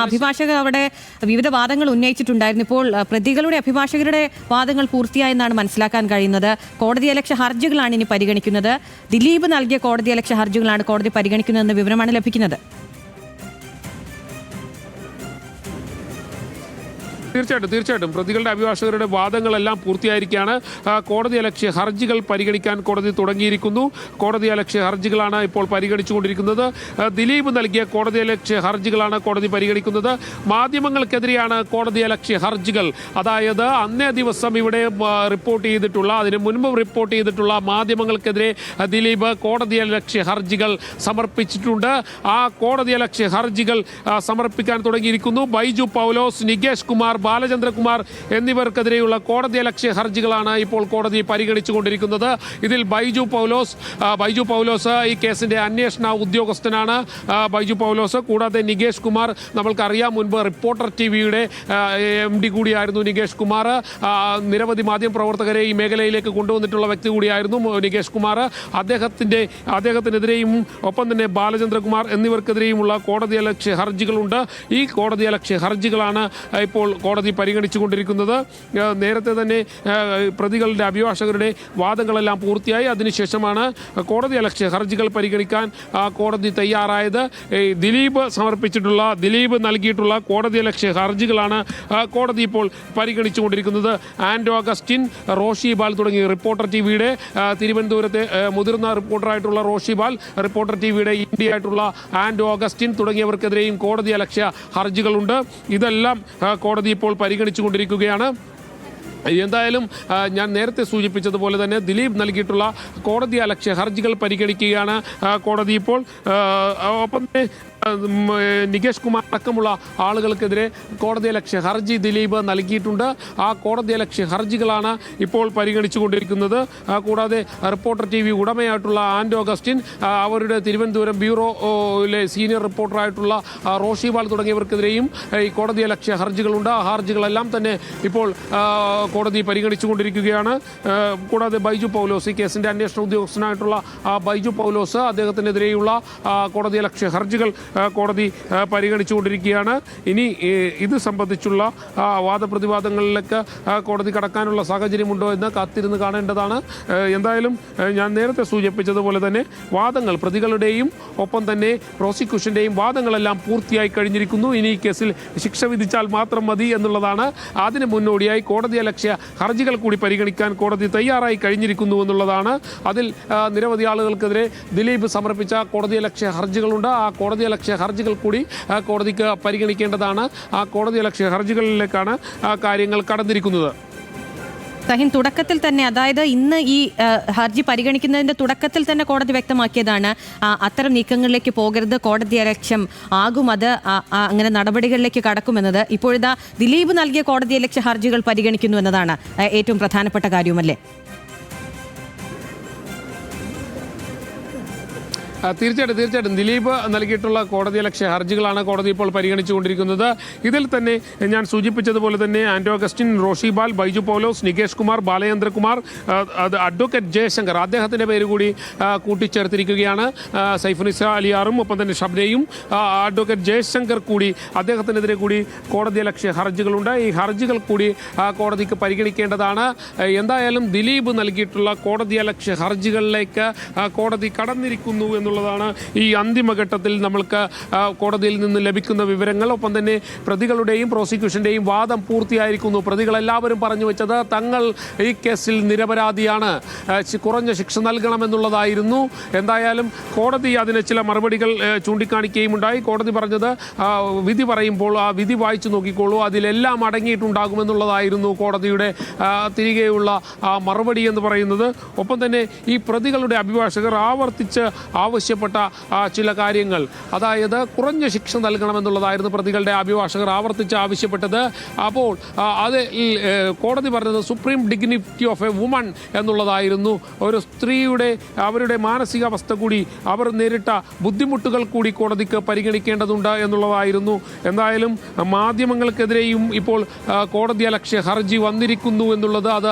അഭിഭാഷകർ അവിടെ വിവിധ വാദങ്ങൾ ഉന്നയിച്ചിട്ടുണ്ടായിരുന്നു. ഇപ്പോൾ പ്രതികളുടെ അഭിഭാഷകരുടെ വാദങ്ങൾ പൂർത്തിയായെന്നാണ് മനസ്സിലാക്കാൻ കഴിയുന്നത്. കോടതിയലക്ഷ്യ ഹർജികളാണ് ഇനി പരിഗണിക്കുന്നത്. ദിലീപ് നൽകിയ കോടതിയലക്ഷ്യ ഹർജികളാണ് കോടതി പരിഗണിക്കുന്നതെന്ന വിവരമാണ് ലഭിക്കുന്നത്. തീർച്ചയായിട്ടും പ്രതികളുടെ അഭിഭാഷകരുടെ വാദങ്ങളെല്ലാം പൂർത്തിയായിരിക്കുകയാണ്. കോടതിയലക്ഷ്യ ഹർജികൾ പരിഗണിക്കാൻ കോടതി തുടങ്ങിയിരിക്കുന്നു. കോടതിയലക്ഷ്യ ഹർജികളാണ് ഇപ്പോൾ പരിഗണിച്ചുകൊണ്ടിരിക്കുന്നത്. ദിലീപ് നൽകിയ കോടതിയലക്ഷ്യ ഹർജികളാണ് കോടതി പരിഗണിക്കുന്നത്. മാധ്യമങ്ങൾക്കെതിരെയാണ് കോടതിയലക്ഷ്യ ഹർജികൾ. അതായത് അന്നേ ദിവസം ഇവിടെ റിപ്പോർട്ട് ചെയ്തിട്ടുള്ള, അതിന് മുൻപ് റിപ്പോർട്ട് ചെയ്തിട്ടുള്ള മാധ്യമങ്ങൾക്കെതിരെ ദിലീപ് കോടതിയലക്ഷ്യ ഹർജികൾ സമർപ്പിച്ചിട്ടുണ്ട്. ആ കോടതിയലക്ഷ്യ ഹർജികൾ സമർപ്പിക്കാൻ തുടങ്ങിയിരിക്കുന്നു. ബൈജു പൗലോസ്, നികേഷ് കുമാർ, ബാലചന്ദ്രകുമാർ എന്നിവർക്കെതിരെയുള്ള കോടതിയലക്ഷ്യ ഹർജികളാണ് ഇപ്പോൾ കോടതി പരിഗണിച്ചുകൊണ്ടിരിക്കുന്നത്. ഇതിൽ ബൈജു പൗലോസ് ഈ കേസിന്റെ അന്വേഷണ ഉദ്യോഗസ്ഥനാണ്. ബൈജു പൗലോസ് കൂടാതെ നികേഷ് കുമാർ, നമ്മൾക്കറിയാം മുൻപ് റിപ്പോർട്ടർ ടിവിയുടെ MD കൂടിയായിരുന്നു നികേഷ് കുമാർ. നിരവധി മാധ്യമപ്രവർത്തകരെ ഈ മേഖലയിലേക്ക് കൊണ്ടുവന്നിട്ടുള്ള വ്യക്തി കൂടിയായിരുന്നു നികേഷ് കുമാർ. അദ്ദേഹത്തിനെതിരെയും ഒപ്പം തന്നെ ബാലചന്ദ്രകുമാർ എന്നിവർക്കെതിരെയുമുള്ള കോടതിയലക്ഷ്യ ഹർജികളുണ്ട്. ഈ കോടതിയലക്ഷ്യ ഹർജികളാണ് ഇപ്പോൾ കോടതി പരിഗണിച്ചുകൊണ്ടിരിക്കുന്നത്. നേരത്തെ തന്നെ പ്രതികളുടെ അഭിഭാഷകരുടെ വാദങ്ങളെല്ലാം പൂർത്തിയായി. അതിനുശേഷമാണ് കോടതിയലക്ഷ്യ ഹർജികൾ പരിഗണിക്കാൻ കോടതി തയ്യാറായത്. ദിലീപ് നൽകിയിട്ടുള്ള കോടതിയലക്ഷ്യ ഹർജികളാണ് കോടതി ഇപ്പോൾ പരിഗണിച്ചുകൊണ്ടിരിക്കുന്നത്. ആൻഡോ അഗസ്റ്റിൻ, റോഷി ബാൽ തുടങ്ങി റിപ്പോർട്ടർ ടിവിയുടെ തിരുവനന്തപുരത്തെ മുതിർന്ന റിപ്പോർട്ടറായിട്ടുള്ള റോഷി ബാൽ, റിപ്പോർട്ടർ ടിവിയുടെ MD ആയിട്ടുള്ള ആൻഡോ അഗസ്റ്റിൻ തുടങ്ങിയവർക്കെതിരെയും കോടതിയലക്ഷ്യ ഹർജികളുണ്ട്. ഇതെല്ലാം കോടതി ഇപ്പോൾ പരിഗണിച്ചുകൊണ്ടിരിക്കുകയാണ്. എന്തായാലും ഞാൻ നേരത്തെ സൂചിപ്പിച്ചതുപോലെ തന്നെ ദിലീപ് നൽകിയിട്ടുള്ള കോടതിയലക്ഷ്യ ഹർജികൾ പരിഗണിക്കുകയാണ് കോടതി ഇപ്പോൾ. ഒപ്പം തന്നെ നികേഷ് കുമാർ അടക്കമുള്ള ആളുകൾക്കെതിരെ കോടതിയലക്ഷ്യ ഹർജി ദിലീപ് നൽകിയിട്ടുണ്ട്. ആ കോടതിയലക്ഷ്യ ഹർജികളാണ് ഇപ്പോൾ പരിഗണിച്ചുകൊണ്ടിരിക്കുന്നത്. കൂടാതെ റിപ്പോർട്ടർ TV ഉടമയായിട്ടുള്ള ആൻഡോ അഗസ്റ്റിൻ, അവരുടെ തിരുവനന്തപുരം ബ്യൂറോയിലെ സീനിയർ റിപ്പോർട്ടറായിട്ടുള്ള റോഷി ബാൽ തുടങ്ങിയവർക്കെതിരെയും ഈ കോടതിയലക്ഷ്യ ഹർജികളുണ്ട്. ആ ഹർജികളെല്ലാം തന്നെ ഇപ്പോൾ കോടതി പരിഗണിച്ചുകൊണ്ടിരിക്കുകയാണ്. കൂടാതെ ബൈജു പൗലോസ്, ഈ കേസിന്റെ അന്വേഷണ ഉദ്യോഗസ്ഥനായിട്ടുള്ള ബൈജു പൗലോസ്, അദ്ദേഹത്തിനെതിരെയുള്ള കോടതിയലക്ഷ്യ ഹർജികൾ കോടതി പരിഗണിച്ചുകൊണ്ടിരിക്കുകയാണ്. ഇനി ഇത് സംബന്ധിച്ചുള്ള വാദപ്രതിവാദങ്ങളിലേക്ക് കോടതി കടക്കാനുള്ള സാഹചര്യമുണ്ടോ എന്ന് കാത്തിരുന്ന് കാണേണ്ടതാണ്. എന്തായാലും ഞാൻ നേരത്തെ സൂചിപ്പിച്ചതുപോലെ തന്നെ വാദങ്ങൾ, പ്രതികളുടെയും ഒപ്പം തന്നെ പ്രോസിക്യൂഷന്റെയും വാദങ്ങളെല്ലാം പൂർത്തിയായി കഴിഞ്ഞിരിക്കുന്നു. ഇനി ഈ കേസിൽ ശിക്ഷ വിധിച്ചാൽ മാത്രം മതി എന്നുള്ളതാണ്. അതിന് മുന്നോടിയായി കോടതിയലക്ഷ്യ ഹർജികൾ കൂടി പരിഗണിക്കാൻ കോടതി തയ്യാറായി കഴിഞ്ഞിരിക്കുന്നു എന്നുള്ളതാണ്. അതിൽ നിരവധി ആളുകൾക്കെതിരെ ദിലീപ് സമർപ്പിച്ച കോടതിയലക്ഷ്യ ഹർജികളുണ്ട്. ആ കോടതിയലക്ഷ്യ ഹർജികൾ കൂടി കോടതിക്ക് പരിഗണിക്കേണ്ടതാണ്. ആ കോടതിയലക്ഷ്യ ഹർജികളിലേക്കാണ് കാര്യങ്ങൾ കടന്നിരിക്കുന്നത്. സഹിൻ, തുടക്കത്തിൽ തന്നെ, അതായത് ഇന്ന് ഈ ഹർജി പരിഗണിക്കുന്നതിന്റെ തുടക്കത്തിൽ തന്നെ കോടതി വ്യക്തമാക്കിയതാണ് അത്തരം നീക്കങ്ങളിലേക്ക് പോകരുത്, കോടതിയലക്ഷ്യം ആകും അത്, അങ്ങനെ നടപടികളിലേക്ക് കടക്കുമെന്നത്. ഇപ്പോഴിതാ ദിലീപ് നൽകിയ കോടതിയലക്ഷ്യ ഹർജികൾ പരിഗണിക്കുന്നു എന്നതാണ് ഏറ്റവും പ്രധാനപ്പെട്ട കാര്യവുമല്ലേ? തീർച്ചയായിട്ടും ദിലീപ് നൽകിയിട്ടുള്ള കോടതിയലക്ഷ്യ ഹർജികളാണ് കോടതി ഇപ്പോൾ പരിഗണിച്ചുകൊണ്ടിരിക്കുന്നത്. ഇതിൽ തന്നെ ഞാൻ സൂചിപ്പിച്ചതുപോലെ തന്നെ ആൻഡോ അഗസ്റ്റിൻ, റോഷി ബാൽ, ബൈജു പൗലോസ്, നികേഷ് കുമാർ, ബാലചന്ദ്രകുമാർ, അഡ്വക്കേറ്റ് ജയശങ്കർ, അദ്ദേഹത്തിൻ്റെ പേര് കൂടി കൂട്ടിച്ചേർത്തിരിക്കുകയാണ്. സൈഫുനിസ അലിയാറും ഒപ്പം തന്നെ ഷബ്നയും, അഡ്വക്കേറ്റ് ജയശങ്കർ കൂടി, അദ്ദേഹത്തിനെതിരെ കൂടി കോടതിയലക്ഷ്യ ഹർജികളുണ്ട്. ഈ ഹർജികൾ കൂടി കോടതിക്ക് പരിഗണിക്കേണ്ടതാണ്. എന്തായാലും ദിലീപ് നൽകിയിട്ടുള്ള കോടതിയലക്ഷ്യ ഹർജികളിലേക്ക് കോടതി കടന്നിരിക്കുന്നു എന്നുള്ളതാണ് ഈ അന്തിമഘട്ടത്തിൽ നമ്മൾക്ക് കോടതിയിൽ നിന്ന് ലഭിക്കുന്ന വിവരങ്ങൾ. ഒപ്പം തന്നെ പ്രതികളുടെയും പ്രോസിക്യൂഷന്റെയും വാദം പൂർത്തിയായിരിക്കുന്നു. പ്രതികളെല്ലാവരും പറഞ്ഞു വെച്ചത് തങ്ങൾ ഈ കേസിൽ നിരപരാധിയാണ്, കുറഞ്ഞ ശിക്ഷ നൽകണമെന്നുള്ളതായിരുന്നു. എന്തായാലും കോടതി അതിന് ചില മറുപടികൾ ചൂണ്ടിക്കാണിക്കുകയും ഉണ്ടായി. കോടതി പറഞ്ഞത് വിധി പറയുമ്പോൾ ആ വിധി വായിച്ചു നോക്കിക്കോളൂ, അതിലെല്ലാം അടങ്ങിയിട്ടുണ്ടാകുമെന്നുള്ളതായിരുന്നു കോടതിയുടെ തിരികെയുള്ള മറുപടി എന്ന് പറയുന്നത്. ഒപ്പം തന്നെ ഈ പ്രതികളുടെ അഭിഭാഷകർ ആവർത്തിച്ച് ആവശ്യപ്പെട്ട ചില കാര്യങ്ങൾ, അതായത് കുറഞ്ഞ ശിക്ഷ നൽകണമെന്നുള്ളതായിരുന്നു പ്രതികളുടെ അഭിഭാഷകർ ആവർത്തിച്ച് ആവശ്യപ്പെട്ടത്. അപ്പോൾ അത് കോടതി പറഞ്ഞത് supreme dignity of A woman എന്നുള്ളതായിരുന്നു. ഒരു സ്ത്രീയുടെ അവരുടെ മാനസികാവസ്ഥ കൂടി, അവർ നേരിട്ട ബുദ്ധിമുട്ടുകൾ കൂടി കോടതിക്ക് പരിഗണിക്കേണ്ടതുണ്ട് എന്നുള്ളതായിരുന്നു. എന്തായാലും മാധ്യമങ്ങൾക്കെതിരെയും ഇപ്പോൾ കോടതിയലക്ഷ്യ ഹർജി വന്നിരിക്കുന്നു എന്നുള്ളത് അത്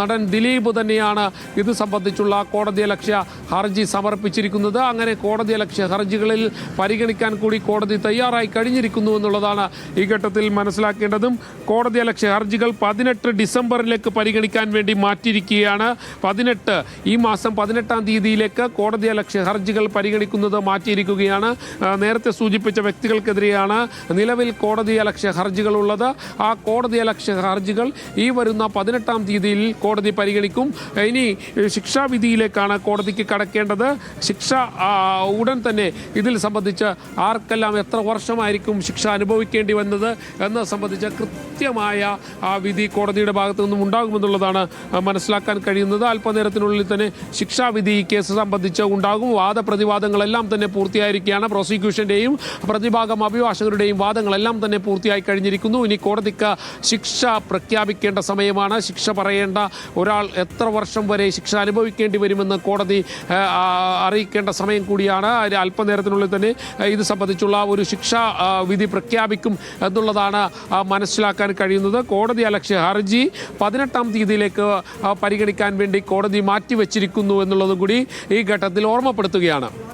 നടൻ ദിലീപ് തന്നെയാണ് ഇത് സംബന്ധിച്ചുള്ള കോടതിയലക്ഷ്യ ഹർജി സമർപ്പിച്ചിരിക്കുന്നത്. ഉള്ളത്. അങ്ങനെ കോടതി അലക്ഷ്യ ഹർജികളിൽ പരിഗണിക്കാൻ കൂടി കോടതി തയ്യാറായി കഴിഞ്ഞിരിക്കുന്നു എന്നുള്ളതാണ് ഈ ഘട്ടത്തിൽ മനസ്സിലാക്കേണ്ടതും. കോടതി അലക്ഷ്യ ഹർജികൾ 18 ഡിസംബറിലേക്ക് പരിഗണിക്കാൻ വേണ്ടി മാറ്റിയിരിക്കുകയാണ്. ഈ മാസം 18-ാം തീയതിയിലേക്ക് കോടതി അലക്ഷ്യ ഹർജികൾ പരിഗണിക്കുന്നത് മാറ്റിയിരിക്കുകയാണ്. നേരത്തെ സൂചിപ്പിച്ച വ്യക്തികൾക്കെതിരെയാണ് നിലവിൽ കോടതി അലക്ഷ്യ ഹർജികൾ ഉള്ളത്. ആ കോടതി അലക്ഷ്യ ഹർജികൾ ഈ വരുന്ന 18-ാം തീയതിയിൽ കോടതി പരിഗണിക്കും. ഇനി ശിക്ഷാവിധിയിലേക്കാണ് കോടതിക്ക് കടക്കേണ്ടത്. ശിക്ഷ ഉടൻ തന്നെ ഇതിൽ സംബന്ധിച്ച് ആർക്കെല്ലാം എത്ര വർഷമായിരിക്കും ശിക്ഷ അനുഭവിക്കേണ്ടി വന്നത് എന്നത് സംബന്ധിച്ച് കൃത്യമായ വിധി കോടതിയുടെ ഭാഗത്തു നിന്നും ഉണ്ടാകുമെന്നുള്ളതാണ് മനസ്സിലാക്കാൻ കഴിയുന്നത്. അല്പനേരത്തിനുള്ളിൽ തന്നെ ശിക്ഷാവിധി ഈ കേസ് സംബന്ധിച്ച് ഉണ്ടാകും. വാദപ്രതിവാദങ്ങളെല്ലാം തന്നെ പൂർത്തിയായിരിക്കുകയാണ്. പ്രോസിക്യൂഷന്റെയും പ്രതിഭാഗം അഭിഭാഷകരുടെയും വാദങ്ങളെല്ലാം തന്നെ പൂർത്തിയായി കഴിഞ്ഞിരിക്കുന്നു. ഇനി കോടതിക്ക് ശിക്ഷ പ്രഖ്യാപിക്കേണ്ട സമയമാണ്. ശിക്ഷ പറയേണ്ട ഒരാൾ എത്ര വർഷം വരെ ശിക്ഷ അനുഭവിക്കേണ്ടി വരുമെന്ന് കോടതി അറിയിക്കേണ്ട സമയം കൂടിയാണ്. അല്പനേരത്തിനുള്ളിൽ തന്നെ ഇത് സംബന്ധിച്ചുള്ള ഒരു ശിക്ഷാ വിധി പ്രഖ്യാപിക്കും എന്നുള്ളതാണ് മനസ്സിലാക്കാൻ കഴിയുന്നത്. കോടതി അലക്ഷ്യ ഹർജി 18-ാം തീയതിയിലേക്ക് പരിഗണിക്കാൻ വേണ്ടി കോടതി മാറ്റിവെച്ചിരിക്കുന്നു എന്നുള്ളതും കൂടി ഈ ഘട്ടത്തിൽ ഓർമ്മപ്പെടുത്തുകയാണ്.